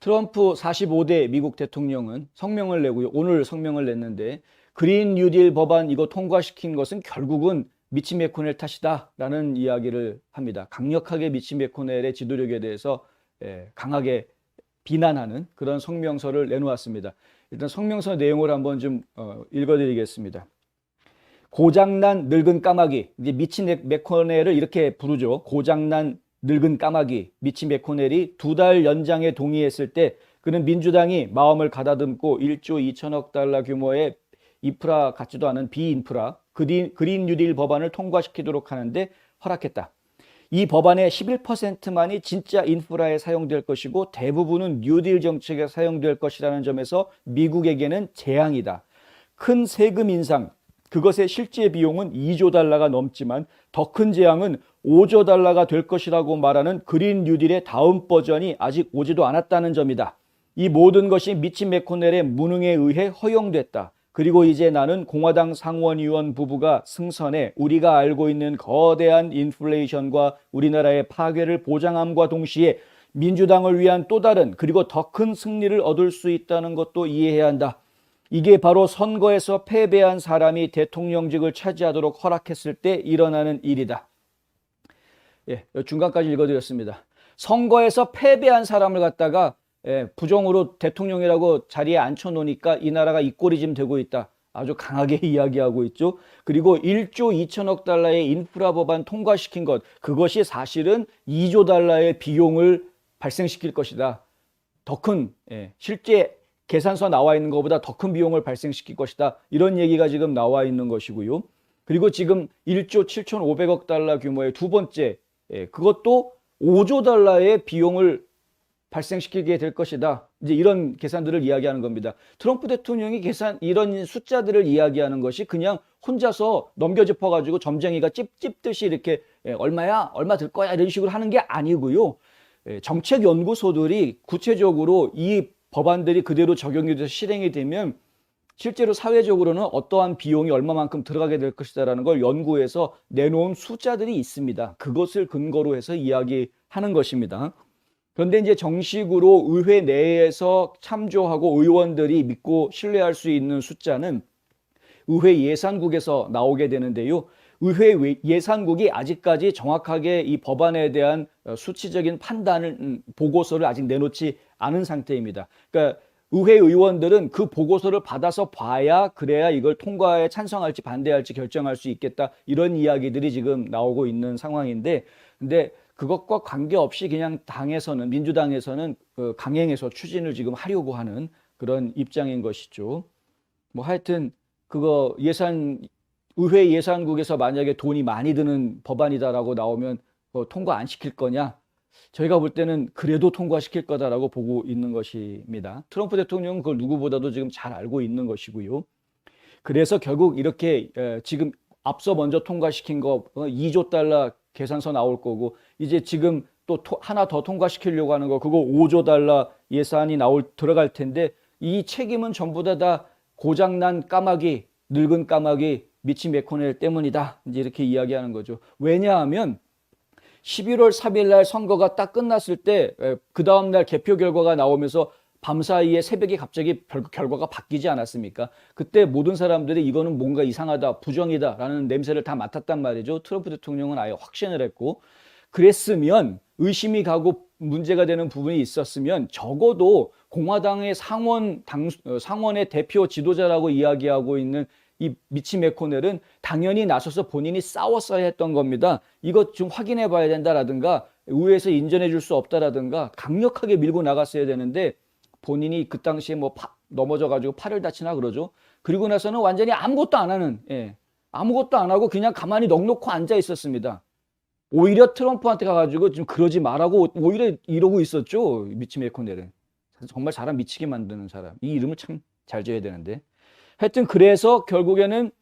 트럼프 45대 미국 대통령은 성명을 내고요. 오늘 성명을 냈는데 그린 뉴딜 법안 이거 통과시킨 것은 결국은 미치 매코넬 탓이다라는 이야기를 합니다. 강력하게 미치 매코넬의 지도력에 대해서 강하게 비난하는 그런 성명서를 내놓았습니다. 일단 성명서 내용을 한번 좀 읽어드리겠습니다. 고장난 늙은 까마귀, 이제 미치 매코넬을 이렇게 부르죠. 고장난 늙은 까마귀 미치 매코넬이 2달 연장에 동의했을 때 그는 민주당이 마음을 가다듬고 1조 2천억 달러 규모의 인프라 같지도 않은 비인프라 그린 뉴딜 법안을 통과시키도록 하는데 허락했다. 이 법안의 11%만이 진짜 인프라에 사용될 것이고 대부분은 뉴딜 정책에 사용될 것이라는 점에서 미국에게는 재앙이다. 큰 세금 인상, 그것의 실제 비용은 2조 달러가 넘지만 더 큰 재앙은 5조 달러가 될 것이라고 말하는 그린 뉴딜의 다음 버전이 아직 오지도 않았다는 점이다. 이 모든 것이 미치 매코넬의 무능에 의해 허용됐다. 그리고 이제 나는 공화당 상원의원 부부가 승선해 우리가 알고 있는 거대한 인플레이션과 우리나라의 파괴를 보장함과 동시에 민주당을 위한 또 다른 그리고 더 큰 승리를 얻을 수 있다는 것도 이해해야 한다. 이게 바로 선거에서 패배한 사람이 대통령직을 차지하도록 허락했을 때 일어나는 일이다. 중간까지 읽어드렸습니다. 선거에서 패배한 사람을 갖다가 부정으로 대통령이라고 자리에 앉혀놓으니까 이 나라가 이 꼴이 지금 되고 있다. 아주 강하게 이야기하고 있죠. 그리고 1조 2천억 달러의 인프라 법안 통과시킨 것, 그것이 사실은 2조 달러의 비용을 발생시킬 것이다. 더 큰, 실제 계산서 나와 있는 것보다 더 큰 비용을 발생시킬 것이다. 이런 얘기가 지금 나와 있는 것이고요. 그리고 지금 1조 7,500억 달러 규모의 두 번째, 그것도 5조 달러의 비용을 발생시키게 될 것이다. 이제 이런 계산들을 이야기하는 겁니다. 트럼프 대통령이 이런 숫자들을 이야기하는 것이 그냥 혼자서 넘겨짚어가지고 점쟁이가 찝찝듯이 이렇게 얼마야? 얼마 들 거야? 이런 식으로 하는 게 아니고요. 정책 연구소들이 구체적으로 이 법안들이 그대로 적용이 돼서 실행이 되면 실제로 사회적으로는 어떠한 비용이 얼마만큼 들어가게 될 것이다라는 걸 연구해서 내놓은 숫자들이 있습니다. 그것을 근거로 해서 이야기하는 것입니다. 그런데 이제 정식으로 의회 내에서 참조하고 의원들이 믿고 신뢰할 수 있는 숫자는 의회 예산국에서 나오게 되는데요. 의회 예산국이 아직까지 정확하게 이 법안에 대한 수치적인 판단을 보고서를 아직 내놓지 않은 상태입니다. 그러니까 의회 의원들은 그 보고서를 받아서 봐야 그래야 이걸 통과에 찬성할지 반대할지 결정할 수 있겠다. 이런 이야기들이 지금 나오고 있는 상황인데 근데 그것과 관계없이 그냥 당에서는 민주당에서는 강행해서 추진을 지금 하려고 하는 그런 입장인 것이죠. 뭐 하여튼 그거 의회 예산국에서 만약에 돈이 많이 드는 법안이다라고 나오면 통과 안 시킬 거냐? 저희가 볼 때는 그래도 통과시킬 거다라고 보고 있는 것입니다. 트럼프 대통령은 그걸 누구보다도 지금 잘 알고 있는 것이고요. 그래서 결국 이렇게 지금 앞서 먼저 통과시킨 거 2조 달러 계산서 나올 거고 이제 지금 또 하나 더 통과시키려고 하는 거 그거 5조 달러 예산이 들어갈 텐데 이 책임은 전부 다 고장난 까마귀, 늙은 까마귀 미치 매코넬 때문이다. 이제 이렇게 이야기하는 거죠. 왜냐하면 11월 3일 날 선거가 딱 끝났을 때 그 다음 날 개표 결과가 나오면서 밤사이에 새벽에 갑자기 결과가 바뀌지 않았습니까? 그때 모든 사람들이 이거는 뭔가 이상하다, 부정이다라는 냄새를 다 맡았단 말이죠. 트럼프 대통령은 아예 확신을 했고 그랬으면 의심이 가고 문제가 되는 부분이 있었으면 적어도 공화당의 상원의 대표 지도자라고 이야기하고 있는 이 미치 매코넬은 당연히 나서서 본인이 싸웠어야 했던 겁니다. 이것 좀 확인해 봐야 된다라든가 의회에서 인정해 줄 수 없다라든가 강력하게 밀고 나갔어야 되는데 본인이 그 당시에 뭐 넘어져 가지고 팔을 다치나 그러죠. 그리고 나서는 완전히 아무것도 안 하는 아무것도 안 하고 그냥 가만히 넋놓고 앉아 있었습니다. 오히려 트럼프한테 가가지고 좀 그러지 말라고 오히려 이러고 있었죠. 미치 매코넬은. 정말 사람 미치게 만드는 사람. 이 이름을 참 잘 지어야 되는데. 하여튼 그래서 결국에는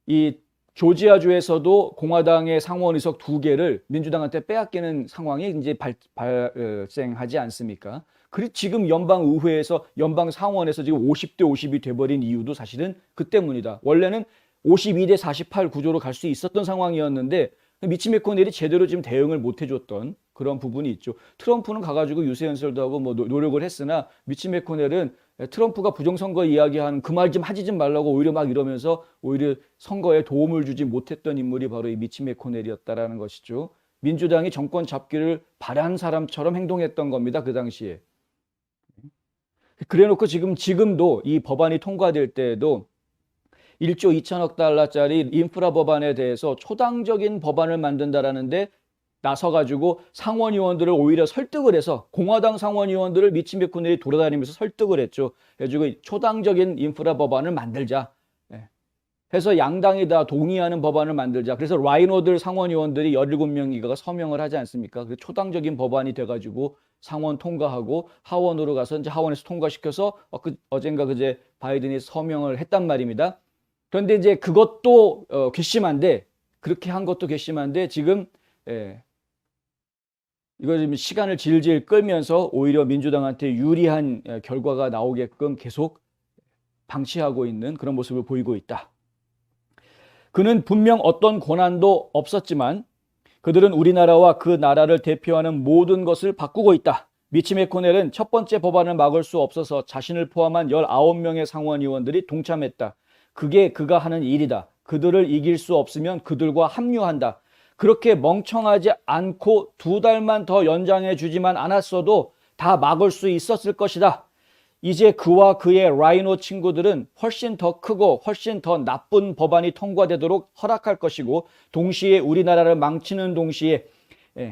이 조지아주에서도 공화당의 상원 의석 2개를 민주당한테 빼앗기는 상황이 이제 발생하지 않습니까? 그리고 지금 연방 상원에서 지금 50대 50이 돼버린 이유도 사실은 그 때문이다. 원래는 52대 48 구조로 갈 수 있었던 상황이었는데 미치 매코넬이 제대로 지금 대응을 못 해줬던 그런 부분이 있죠. 트럼프는 가가지고 유세연설도 하고 뭐 노력을 했으나 미치 매코넬은 트럼프가 부정선거 이야기하는 그 말 좀 하지 좀 말라고 오히려 막 이러면서 오히려 선거에 도움을 주지 못했던 인물이 바로 이 미치 매코넬이었다라는 것이죠. 민주당이 정권 잡기를 바란 사람처럼 행동했던 겁니다. 그 당시에. 그래놓고 지금도 이 법안이 통과될 때에도 1조 2천억 달러짜리 인프라 법안에 대해서 초당적인 법안을 만든다라는데 나서가지고 상원의원들을 오히려 설득을 해서 공화당 상원의원들을 미치 매코넬이 돌아다니면서 설득을 했죠. 그래가지고 초당적인 인프라 법안을 만들자. 해서 양당이 다 동의하는 법안을 만들자. 그래서 라이노들 상원의원들이 17명이가 서명을 하지 않습니까? 그 초당적인 법안이 돼가지고 상원 통과하고 하원으로 가서 이제 하원에서 통과시켜서 어젠가 그제 바이든이 서명을 했단 말입니다. 그런데 이제 그것도 괘씸한데 그렇게 한 것도 괘씸한데 지금 이거 지금 시간을 질질 끌면서 오히려 민주당한테 유리한 결과가 나오게끔 계속 방치하고 있는 그런 모습을 보이고 있다. 그는 분명 어떤 권한도 없었지만 그들은 우리나라와 그 나라를 대표하는 모든 것을 바꾸고 있다. 미치 매코넬은 첫 번째 법안을 막을 수 없어서 자신을 포함한 19명의 상원의원들이 동참했다. 그게 그가 하는 일이다. 그들을 이길 수 없으면 그들과 합류한다. 그렇게 멍청하지 않고 2달만 더 연장해 주지만 않았어도 다 막을 수 있었을 것이다. 이제 그와 그의 라이노 친구들은 훨씬 더 크고 훨씬 더 나쁜 법안이 통과되도록 허락할 것이고 동시에 우리나라를 망치는 동시에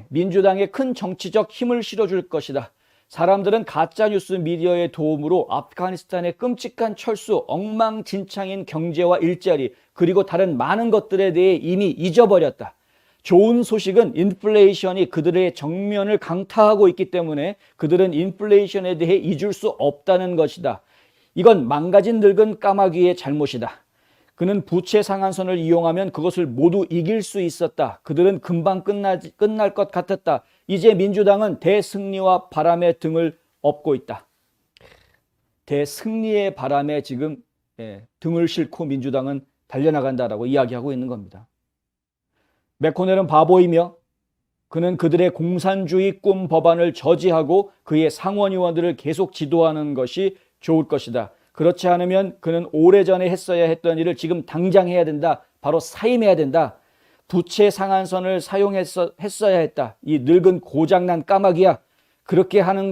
민주당에 큰 정치적 힘을 실어줄 것이다. 사람들은 가짜뉴스 미디어의 도움으로 아프가니스탄의 끔찍한 철수, 엉망진창인 경제와 일자리 그리고 다른 많은 것들에 대해 이미 잊어버렸다. 좋은 소식은 인플레이션이 그들의 정면을 강타하고 있기 때문에 그들은 인플레이션에 대해 잊을 수 없다는 것이다. 이건 망가진 늙은 까마귀의 잘못이다. 그는 부채 상한선을 이용하면 그것을 모두 이길 수 있었다. 그들은 금방 끝날 것 같았다. 이제 민주당은 대승리와 바람에 등을 업고 있다. 대승리의 바람에 지금 등을 싣고 민주당은 달려나간다라고 이야기하고 있는 겁니다. 매코넬은 바보이며 그는 그들의 공산주의 꿈 법안을 저지하고 그의 상원의원들을 계속 지도하는 것이 좋을 것이다. 그렇지 않으면 그는 오래전에 했어야 했던 일을 지금 당장 해야 된다. 바로 사임해야 된다. 부채 상한선을 사용했어야 했다. 이 늙은 고장난 까마귀야. 그렇게 하는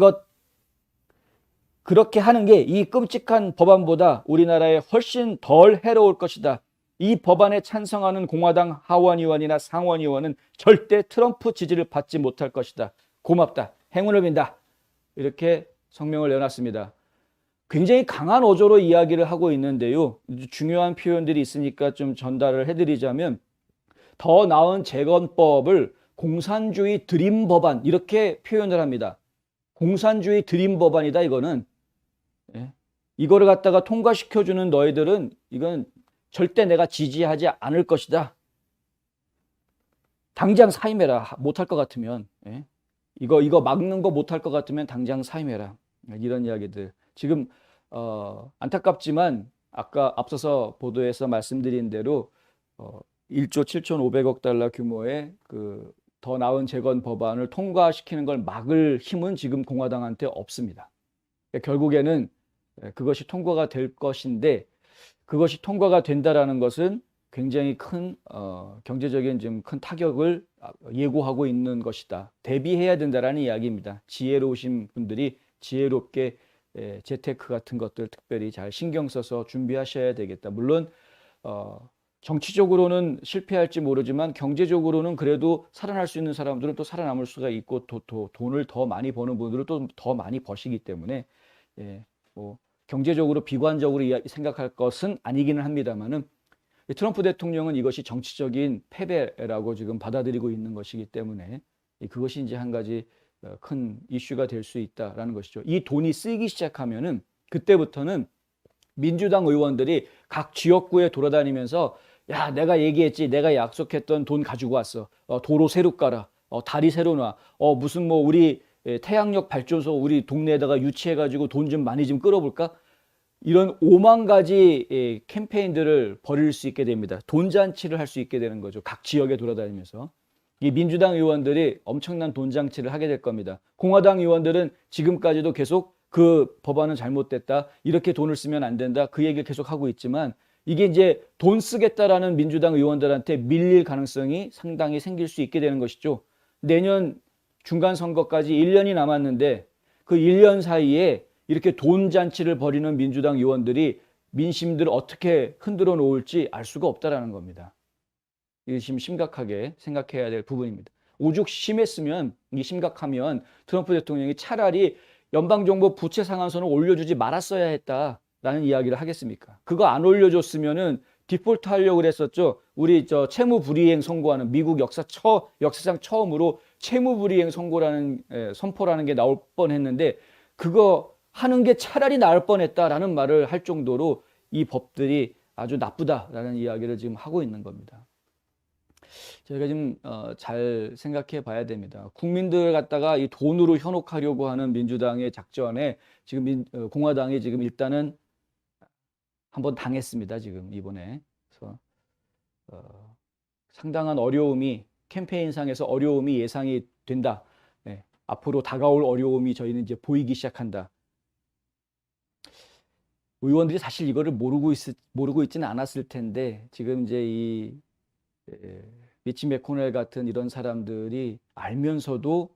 게 이 끔찍한 법안보다 우리나라에 훨씬 덜 해로울 것이다. 이 법안에 찬성하는 공화당 하원의원이나 상원의원은 절대 트럼프 지지를 받지 못할 것이다. 고맙다. 행운을 빈다. 이렇게 성명을 내놨습니다. 굉장히 강한 어조로 이야기를 하고 있는데요. 중요한 표현들이 있으니까 좀 전달을 해드리자면 더 나은 재건법을 공산주의 드림 법안 이렇게 표현을 합니다. 공산주의 드림 법안이다 이거는. 이거를 갖다가 통과시켜주는 너희들은 이건 절대 내가 지지하지 않을 것이다. 당장 사임해라. 못할 것 같으면. 이거 막는 거 못할 것 같으면 당장 사임해라. 이런 이야기들. 지금 안타깝지만 아까 앞서서 보도에서 말씀드린 대로 1조 7,500억 달러 규모의 그 더 나은 재건 법안을 통과시키는 걸 막을 힘은 지금 공화당한테 없습니다. 결국에는 그것이 통과가 될 것인데 그것이 통과가 된다라는 것은 굉장히 큰 경제적인 좀 큰 타격을 예고하고 있는 것이다. 대비해야 된다라는 이야기입니다. 지혜로우신 분들이 지혜롭게 재테크 같은 것들 특별히 잘 신경 써서 준비하셔야 되겠다. 물론 정치적으로는 실패할지 모르지만 경제적으로는 그래도 살아날 수 있는 사람들은 또 살아남을 수가 있고 돈을 더 많이 버는 분들은 또 더 많이 버시기 때문에 뭐 경제적으로 비관적으로 생각할 것은 아니기는 합니다만은 트럼프 대통령은 이것이 정치적인 패배라고 지금 받아들이고 있는 것이기 때문에 그것이 이제 한 가지 큰 이슈가 될 수 있다라는 것이죠. 이 돈이 쓰이기 시작하면은 그때부터는 민주당 의원들이 각 지역구에 돌아다니면서 야, 내가 얘기했지, 내가 약속했던 돈 가지고 왔어. 도로 새로 깔아, 다리 새로 놔, 무슨 뭐 우리 태양력 발전소 우리 동네에다가 유치해가지고 돈 좀 많이 좀 끌어볼까? 이런 5만 가지 캠페인들을 벌일 수 있게 됩니다. 돈잔치를 할 수 있게 되는 거죠. 각 지역에 돌아다니면서. 이 민주당 의원들이 엄청난 돈 장치를 하게 될 겁니다. 공화당 의원들은 지금까지도 계속 그 법안은 잘못됐다, 이렇게 돈을 쓰면 안 된다, 그 얘기를 계속 하고 있지만 이게 이제 돈 쓰겠다라는 민주당 의원들한테 밀릴 가능성이 상당히 생길 수 있게 되는 것이죠. 내년 중간선거까지 1년이 남았는데 그 1년 사이에 이렇게 돈 잔치를 벌이는 민주당 의원들이 민심들을 어떻게 흔들어 놓을지 알 수가 없다라는 겁니다. 이게 지금 심각하게 생각해야 될 부분입니다. 오죽 심했으면, 이 심각하면 트럼프 대통령이 차라리 연방정부 부채 상한선을 올려주지 말았어야 했다라는 이야기를 하겠습니까? 그거 안 올려줬으면은 디폴트 하려고 그랬었죠. 우리 채무 불이행 선고하는, 미국 역사상 처음으로 채무 불이행 선포라는 게 나올 뻔했는데 그거 하는 게 차라리 나을 뻔했다라는 말을 할 정도로 이 법들이 아주 나쁘다라는 이야기를 지금 하고 있는 겁니다. 저희가 지금 잘 생각해 봐야 됩니다. 국민들 갖다가 이 돈으로 현혹하려고 하는 민주당의 작전에 지금 공화당이 지금 일단은 한번 당했습니다. 지금 이번에. 그래서 상당한 어려움이, 캠페인상에서 어려움이 예상이 된다. 네, 앞으로 다가올 어려움이 저희는 이제 보이기 시작한다. 의원들이 사실 이거를 모르고 있지는 않았을 텐데 지금 이제 이 미치 맥코넬 같은 이런 사람들이 알면서도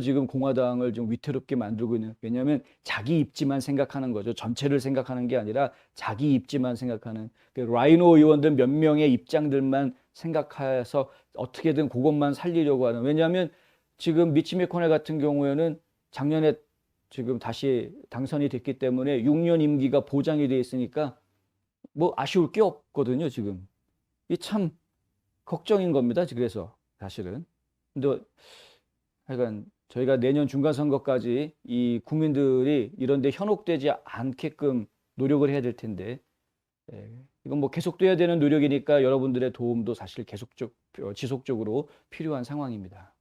지금 공화당을 좀 위태롭게 만들고 있는, 왜냐하면 자기 입지만 생각하는 거죠. 전체를 생각하는 게 아니라 자기 입지만 생각하는, 라이노 의원들 몇 명의 입장들만 생각해서 어떻게든 그것만 살리려고 하는. 왜냐하면 지금 미치 맥코넬 같은 경우에는 작년에 지금 다시 당선이 됐기 때문에 6년 임기가 보장이 돼 있으니까 뭐 아쉬울 게 없거든요. 지금 이 참 걱정인 겁니다. 그래서 사실은. 근데 하여간 저희가 내년 중간선거까지 이 국민들이 이런 데 현혹되지 않게끔 노력을 해야 될 텐데, 이건 뭐 계속돼야 되는 노력이니까 여러분들의 도움도 사실 지속적으로 필요한 상황입니다.